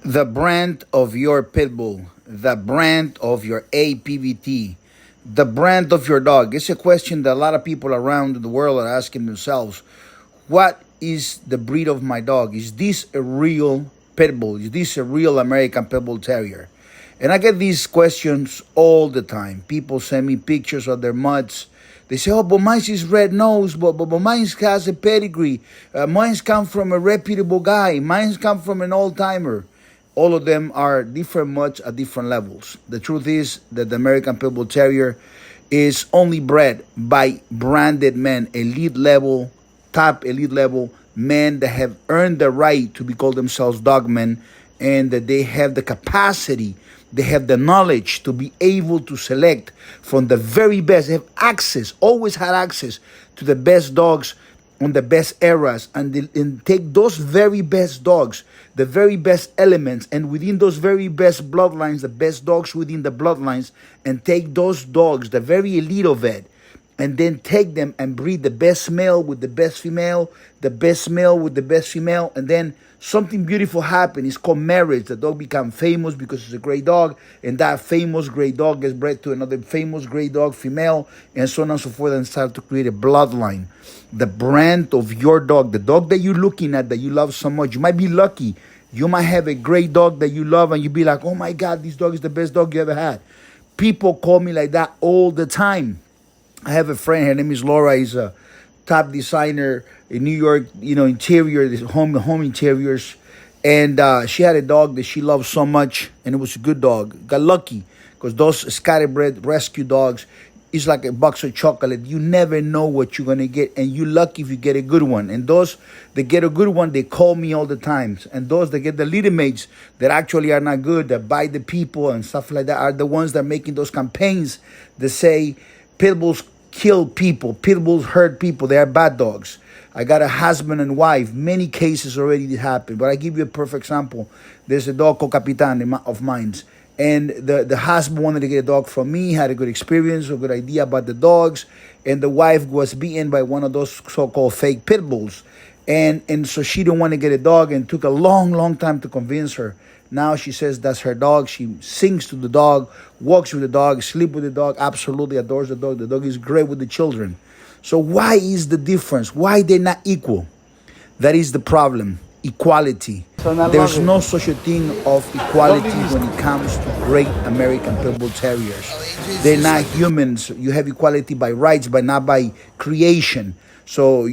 The brand of your Pitbull, the brand of your APVT, the brand of your dog. It's a question that a lot of people around the world are asking themselves. What is the breed of my dog? Is this a real Pitbull? Is this a real American Pitbull Terrier? And I get these questions all the time. People send me pictures of their mutts. They say, oh, but mine is red nose, but mine has a pedigree. Mine's come from a reputable guy. Mine's come from an old-timer. All of them are different mutts at different levels. The truth is that the American Pitbull Terrier is only bred by branded men, top elite level men that have earned the right to be called themselves dogmen, and that they have the capacity, they have the knowledge to be able to select from the very best. They have access, always had access to the best dogs on the best eras, and take those very best dogs, the very best elements, and within those very best bloodlines, the best dogs within the bloodlines, and take those dogs, the very elite of it, and then take them and breed the best male with the best female, the best male with the best female, and then something beautiful happens. It's called marriage. The dog becomes famous because it's a great dog, and that famous great dog gets bred to another famous great dog, female, and so on and so forth, and start to create a bloodline. The brand of your dog, the dog that you're looking at, that you love so much. You might be lucky. You might have a great dog that you love, and you be like, oh my God, this dog is the best dog you ever had. People call me like that all the time. I have a friend, her name is Laura. He's a top designer in New York, interior, home interiors. And she had a dog that she loved so much, and it was a good dog. Got lucky, because those scatterbred rescue dogs, it's like a box of chocolate. You never know what you're going to get, and you're lucky if you get a good one. And those that get a good one, they call me all the time. And those that get the little mates that actually are not good, that bite the people and stuff like that, are the ones that are making those campaigns that say, Pitbulls kill people, Pitbulls hurt people, they are bad dogs. I got a husband and wife, many cases already happened, but I give you a perfect example. There's a dog called Capitan of mine, and the husband wanted to get a dog from me, had a good experience, a good idea about the dogs, and the wife was beaten by one of those so-called fake Pitbulls. And so she didn't want to get a dog, and took a long time to convince her. Now she says that's her dog. She sings to the dog, walks with the dog, sleeps with the dog, absolutely adores the dog. The dog is great with the children. So why is the difference? Why they're not equal? That is the problem. Equality. There's no such a thing of equality when it comes to great American Pitbull Terriers. They're not humans. You have equality by rights, but not by creation. So,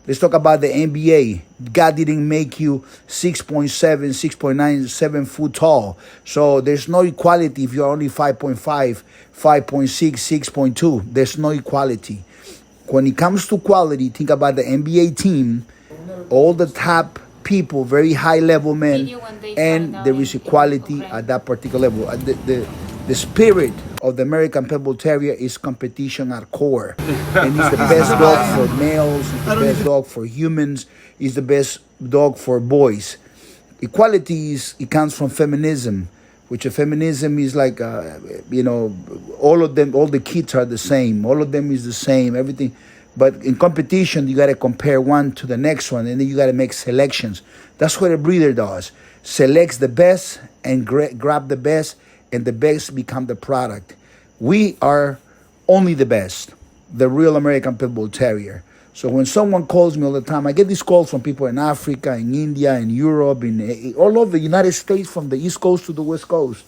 let's talk about the NBA. God didn't make you 6.7, 6.9, 7 foot tall. So there's no equality if you're only 5.5, 5.6, 6.2. There's no equality. When it comes to quality, think about the NBA team, all the top people, very high level men, and there is equality at that particular level. The spirit of the American Pitbull Terrier is competition at core. And it's the best dog for males, it's the best dog for humans, it's the best dog for boys. Equality it comes from feminism, which a feminism is like, all of them, all the kids are the same. All of them is the same, everything. But in competition, you got to compare one to the next one, and then you got to make selections. That's what a breeder does. Selects the best and grab the best, and the best become the product. We are only the best, the real American Pitbull Terrier. So when someone calls me all the time, I get these calls from people in Africa, in India, in Europe, all over the United States, from the East Coast to the West Coast.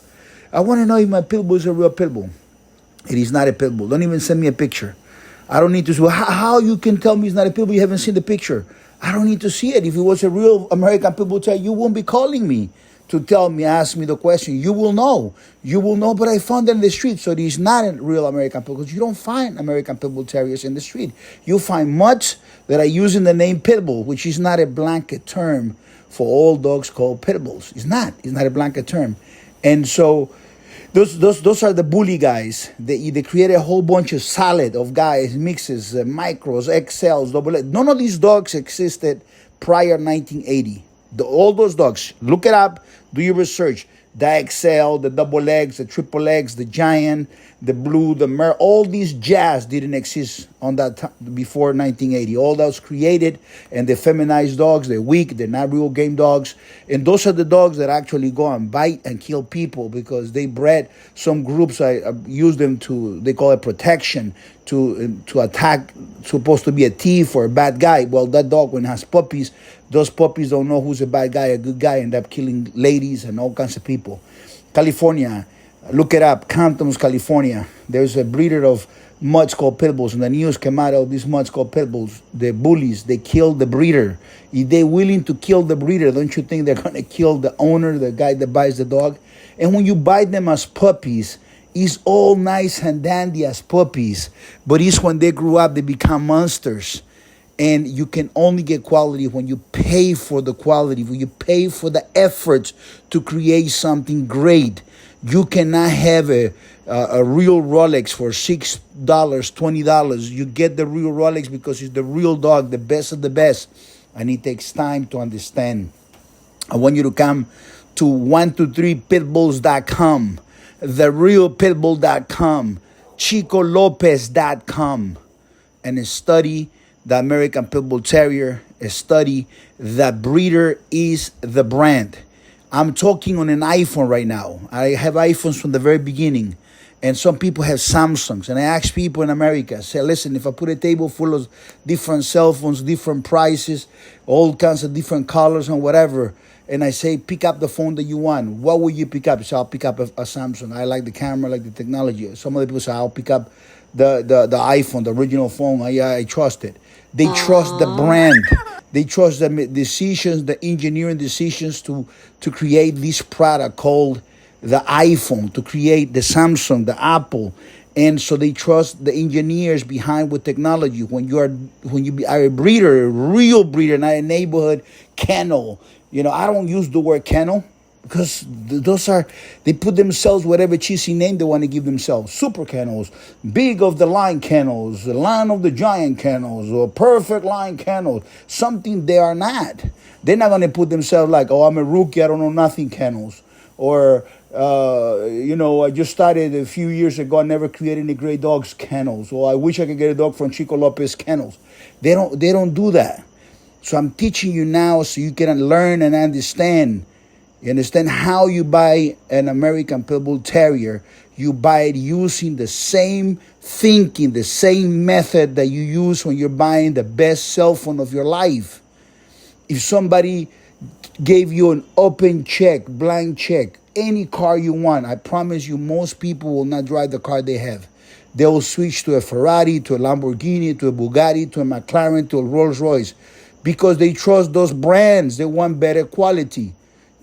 I want to know if my Pitbull is a real Pitbull. It is not a Pitbull. Don't even send me a picture. I don't need to see. How you can tell me it's not a Pitbull? You haven't seen the picture. I don't need to see it. If it was a real American Pitbull Terrier, you won't be calling me to tell me, ask me the question. You will know. But I found it in the street. So it is not a real American Pitbull, because you don't find American Pitbull Terriers in the street. You find mutts that are using the name Pitbull, which is not a blanket term for all dogs called Pitbulls. It's not a blanket term. And so those are the bully guys. They create a whole bunch of salad of guys, mixes, micros, XLs, double A. None of these dogs existed prior 1980. All those dogs, look it up, do your research. the XL, the double X, the triple X, the giant, the blue, the all these jazz didn't exist on that time before 1980. All that was created, and the feminized dogs, they're weak, they're not real game dogs. And those are the dogs that actually go and bite and kill people because they bred some groups. I use them to, they call it protection, to attack, supposed to be a thief or a bad guy. Well, that dog, when it has puppies, those puppies don't know who's a bad guy, a good guy, end up killing ladies and all kinds of people. California, look it up, Compton's, California. There's a breeder of mutts called Pitbulls, and the news came out of these mutts called Pitbulls. The bullies, they killed the breeder. If they're willing to kill the breeder, don't you think they're going to kill the owner, the guy that buys the dog? And when you buy them as puppies, it's all nice and dandy as puppies, but it's when they grew up, they become monsters. And you can only get quality when you pay for the quality, when you pay for the effort to create something great. You cannot have a real Rolex for $6, $20. You get the real Rolex because it's the real dog, the best of the best. And it takes time to understand. I want you to come to 123pitbulls.com, therealpitbull.com, chicolopez.com, and study the American Pitbull Terrier, study the breeder is the brand. I'm talking on an iPhone right now. I have iPhones from the very beginning. And some people have Samsungs. And I ask people in America, I say, listen, if I put a table full of different cell phones, different prices, all kinds of different colors and whatever, and I say, pick up the phone that you want, what will you pick up? You say, I'll pick up a Samsung. I like the camera, I like the technology. Some other people say, I'll pick up the iPhone, the original phone. I trust it. They trust the brand. They trust the decisions, the engineering decisions to create this product called the iPhone, to create the Samsung, the Apple. And so they trust the engineers behind with technology. When you are a breeder, a real breeder, not a neighborhood kennel. I don't use the word kennel because they put themselves whatever cheesy name they want to give themselves. Super kennels, big of the line kennels, the line of the giant kennels, or perfect line kennels. Something they are not. They're not going to put themselves like, oh, I'm a rookie, I don't know nothing kennels. Or, I just started a few years ago, I never created any great dogs kennels. Or I wish I could get a dog from Chico Lopez Kennels. They don't do that. So I'm teaching you now so you can learn and understand. You understand how you buy an American Pitbull Terrier. You buy it using the same thinking, the same method that you use when you're buying the best cell phone of your life. If somebody gave you an open check, blank check, any car you want, I promise you most people will not drive the car they have. They will switch to a Ferrari, to a Lamborghini, to a Bugatti, to a McLaren, to a Rolls Royce, because they trust those brands. They want better quality.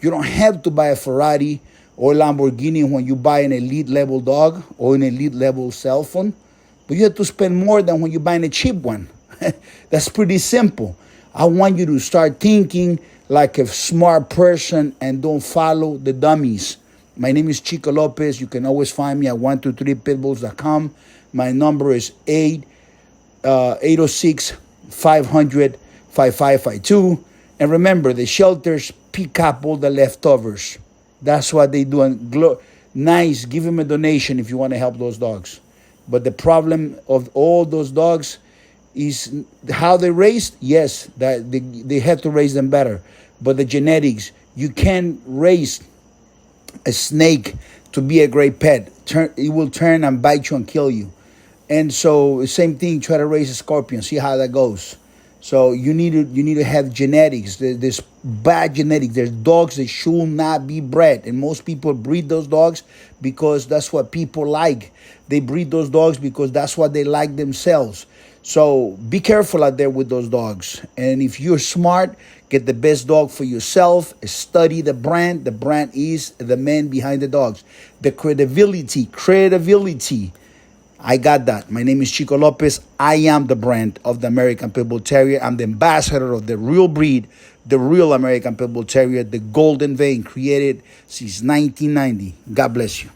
You don't have to buy a Ferrari or a Lamborghini when you buy an elite level dog or an elite level cell phone, but you have to spend more than when you're buying a cheap one. That's pretty simple. I want you to start thinking like a smart person and don't follow the dummies. My name is Chico Lopez. You can always find me at 123pitbulls.com. My number is 806-500-5552. And remember, the shelters pick up all the leftovers. That's what they do. And nice, give them a donation if you want to help those dogs. But the problem of all those dogs is how they raised. Yes, that they have to raise them better. But the genetics, you can't raise a snake to be a great pet. It will turn and bite you and kill you. And so same thing, try to raise a scorpion, see how that goes. So you need to have genetics. There's bad genetics. There's dogs that should not be bred. And most people breed those dogs because that's what people like. They breed those dogs because that's what they like themselves. So be careful out there with those dogs. And if you're smart, get the best dog for yourself. Study the brand. The brand is the man behind the dogs. The credibility. I got that. My name is Chico Lopez. I am the brand of the American Pitbull Terrier. I'm the ambassador of the real breed, the real American Pitbull Terrier, the golden vein, created since 1990. God bless you.